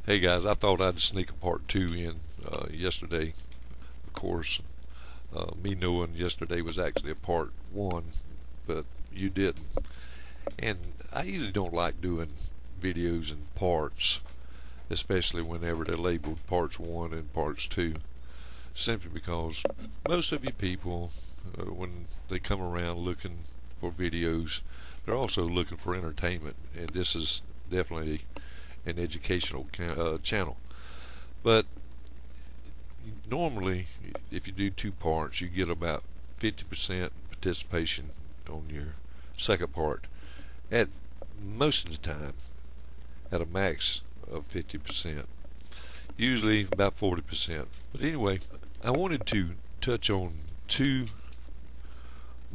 Hey guys, I thought I'd sneak a part two in yesterday. Of course, me knowing yesterday was actually a part one, but you didn't. And I usually don't like doing videos in parts, especially whenever they're labeled parts one and parts two, simply because most of you people, when they come around looking for videos, they're also looking for entertainment, and this is definitely an educational channel. But normally, if you do two parts, you get about 50% participation on your second part. At most of the time, at a max of 50%, usually about 40%. But anyway, I wanted to touch on two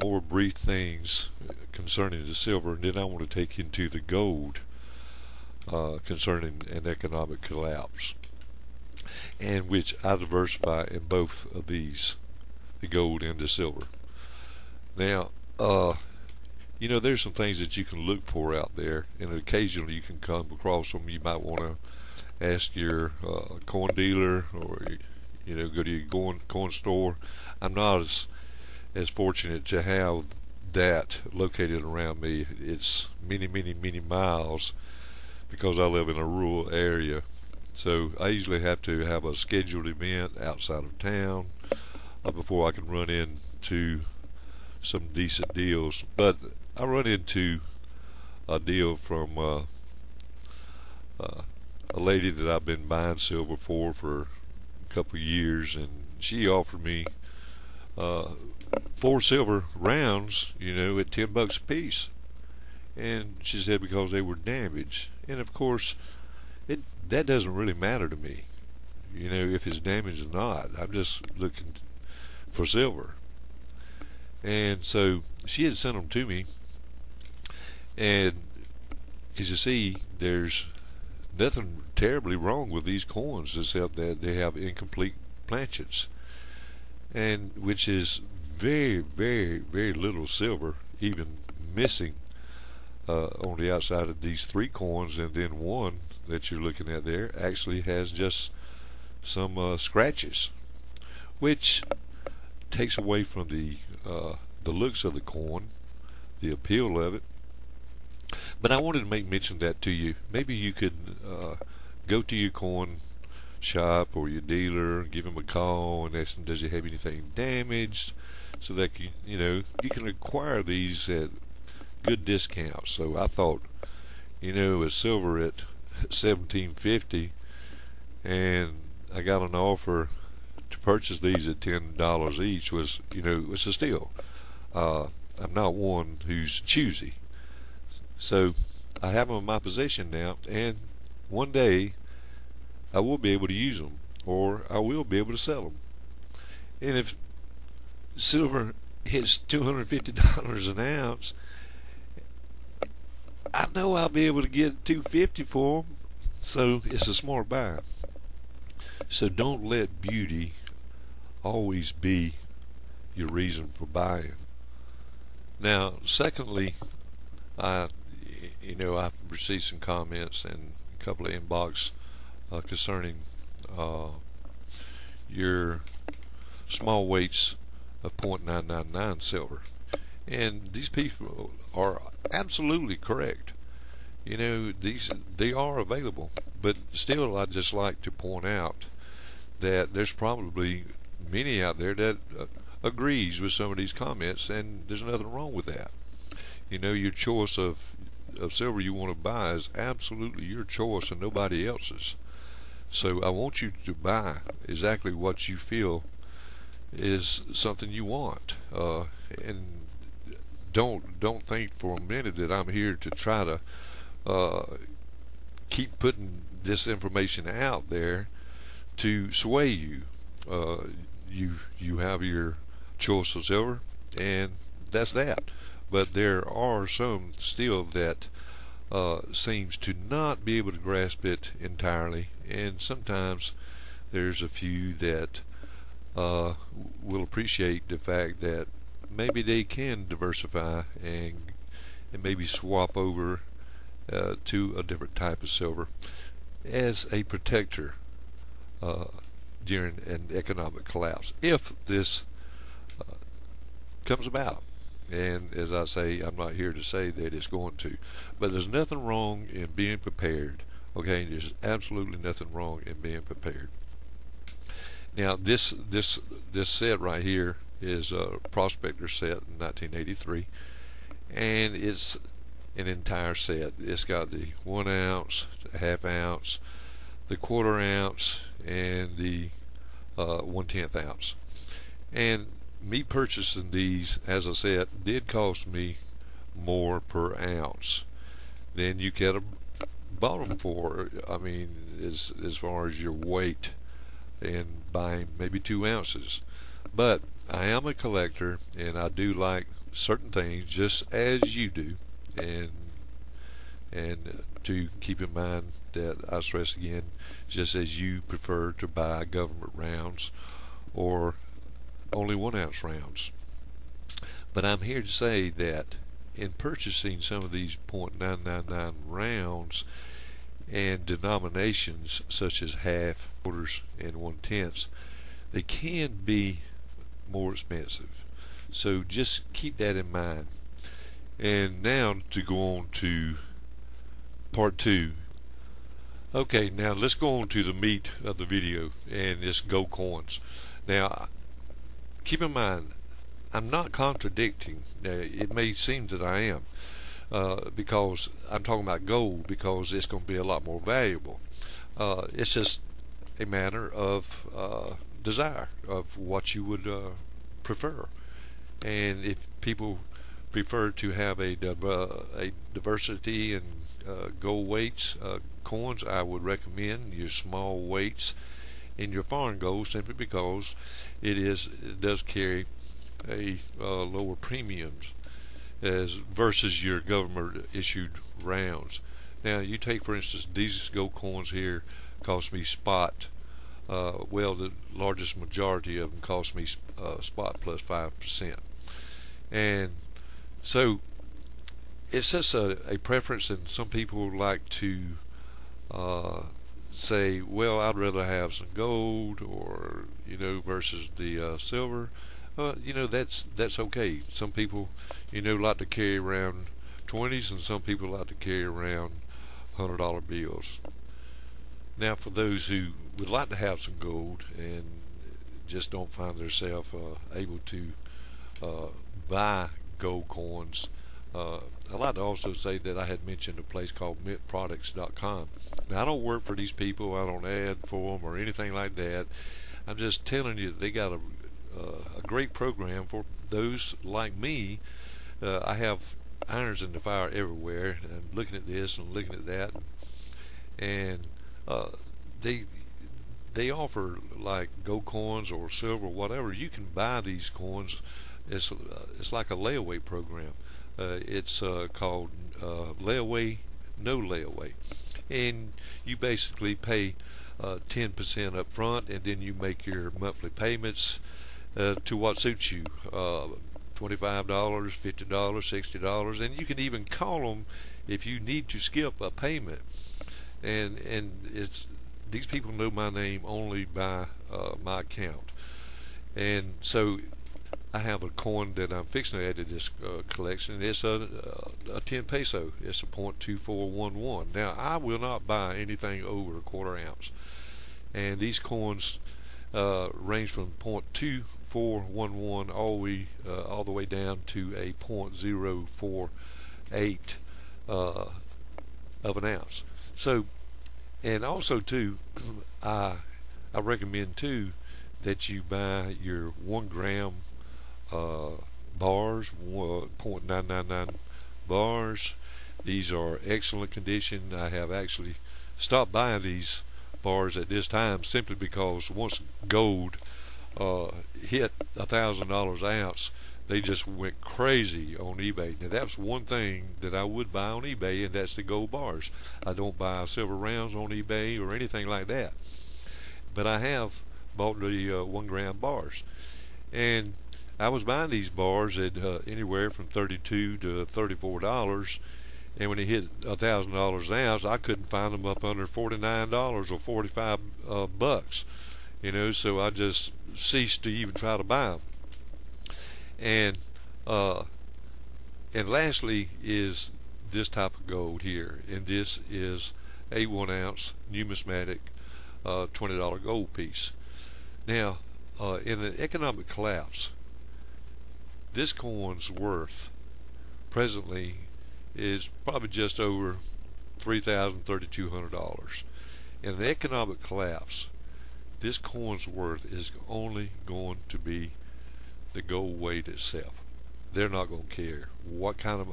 more brief things concerning the silver, and then I want to take into the gold concerning an economic collapse, and which I diversify in both of these, the gold and the silver. Now, there's some things that you can look for out there, and occasionally you can come across them. You might want to ask your coin dealer, or go to your coin store. I'm not as fortunate to have that located around me. It's many, many, many miles because I live in a rural area. So I usually have to have a scheduled event outside of town before I can run into some decent deals. But I run into a deal from a lady that I've been buying silver for a couple of years, and she offered me 4 silver rounds, at $10 a piece. And she said because they were damaged. And of course, that doesn't really matter to me, if it's damaged or not. I'm just looking for silver. And so she had sent them to me, and as you see, there's nothing terribly wrong with these coins except that they have incomplete planchets, and which is very, very, very little silver even missing on the outside of these 3 coins, and then one that you're looking at there actually has just some scratches, which takes away from the looks of the coin, the appeal of it. But I wanted to make mention of that to you. Maybe you could go to your coin shop or your dealer, give him a call and ask him, does he have anything damaged, so that you can acquire these at good discounts. So I thought, with silver at $17.50, and I got an offer to purchase these at $10 each, was it's a steal. I'm not one who's choosy, so I have them in my possession now, and one day I will be able to use them, or I will be able to sell them. And if silver hits $250 an ounce, I know I'll be able to get $250 for them, so it's a smart buy. So don't let beauty always be your reason for buying. Now, secondly, I've received some comments and a couple of inbox concerning your small weights of 0.999 silver, and these people are absolutely correct. They are available, but still, I'd just like to point out that there's probably many out there that agrees with some of these comments, and there's nothing wrong with that. Your choice of silver you want to buy is absolutely your choice and nobody else's. So I want you to buy exactly what you feel is something you want, and don't think for a minute that I'm here to try to keep putting this information out there to sway you. You have your choice of silver, and that's that. But there are some still that seems to not be able to grasp it entirely, and sometimes there's a few that will appreciate the fact that maybe they can diversify and maybe swap over to a different type of silver. as a protector uh, during an economic collapse, if this comes about. And as I say, I'm not here to say that it's going to, but there's nothing wrong in being prepared. Okay, there's absolutely nothing wrong in being prepared. Now, this set right here is a prospector set in 1983, and it's an entire set. It's got the 1 ounce, the half ounce, the quarter ounce, and the 1/10 ounce. And me purchasing these as a set did cost me more per ounce than you could have bought them for. I mean, as far as your weight and buying maybe 2 ounces. But I am a collector, and I do like certain things just as you do, and to keep in mind that I stress again, just as you prefer to buy government rounds or only 1 ounce rounds. But I'm here to say that in purchasing some of these .999 rounds and denominations such as half, quarters, and 1/10, they can be more expensive. So just keep that in mind. And now to go on to part 2. Okay, now let's go on to the meat of the video, and it's gold coins. Now, keep in mind, I'm not contradicting. Now, it may seem that I am, because I'm talking about gold, because it's going to be a lot more valuable. It's just a matter of desire of what you would prefer. And if people prefer to have a diversity in gold weights, coins, I would recommend your small weights in your foreign gold, simply because it does carry a lower premiums as versus your government issued rounds. Now, you take for instance these gold coins here cost me spot. Well, the largest majority of them cost me spot plus 5%, and so it's just a preference. And some people like to say, well, I'd rather have some gold, or versus the silver. That's okay. Some people like to carry around 20s, and some people like to carry around $100 bills. Now, for those who would like to have some gold and just don't find themselves able to buy gold coins, I'd like to also say that I had mentioned a place called mintproducts.com. Now, I don't work for these people. I don't ad for them or anything like that. I'm just telling you that they got a great program for those like me. I have irons in the fire everywhere, and I'm looking at this and looking at that, and they offer like gold coins or silver, whatever. You can buy these coins. It's like a layaway program. It's called layaway, no layaway, and you basically pay 10% up front, and then you make your monthly payments to what suits you. $25, $50, $60, and you can even call them if you need to skip a payment. And it's these people know my name only by my account, and so I have a coin that I'm fixing to add to this collection. It's a 10 peso. It's a .2411. Now, I will not buy anything over a quarter ounce, and these coins range from .2411 all the way down to a .048 of an ounce. So, and also too, I recommend too that you buy your 1 gram bars, .999 bars. These are excellent condition. I have actually stopped buying these bars at this time simply because once gold hit $1,000 an ounce, they just went crazy on eBay. Now, that's one thing that I would buy on eBay, and that's the gold bars. I don't buy silver rounds on eBay or anything like that, but I have bought the 1 gram bars, and I was buying these bars at anywhere from $32 to $34, And when it hit $1,000 an ounce, I couldn't find them up under $49 or 45 bucks. So I just ceased to even try to buy them. And lastly is this type of gold here, and this is a 1 ounce numismatic $20 gold piece. Now, in an economic collapse, this coin's worth presently is probably just over $3,200. In an economic collapse, this coin's worth is only going to be the gold weight itself. They're not going to care what kind of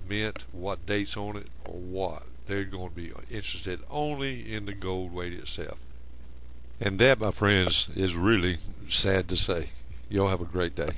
mint, what dates on it, or what. They're going to be interested only in the gold weight itself. And that, my friends, is really sad to say. Y'all have a great day.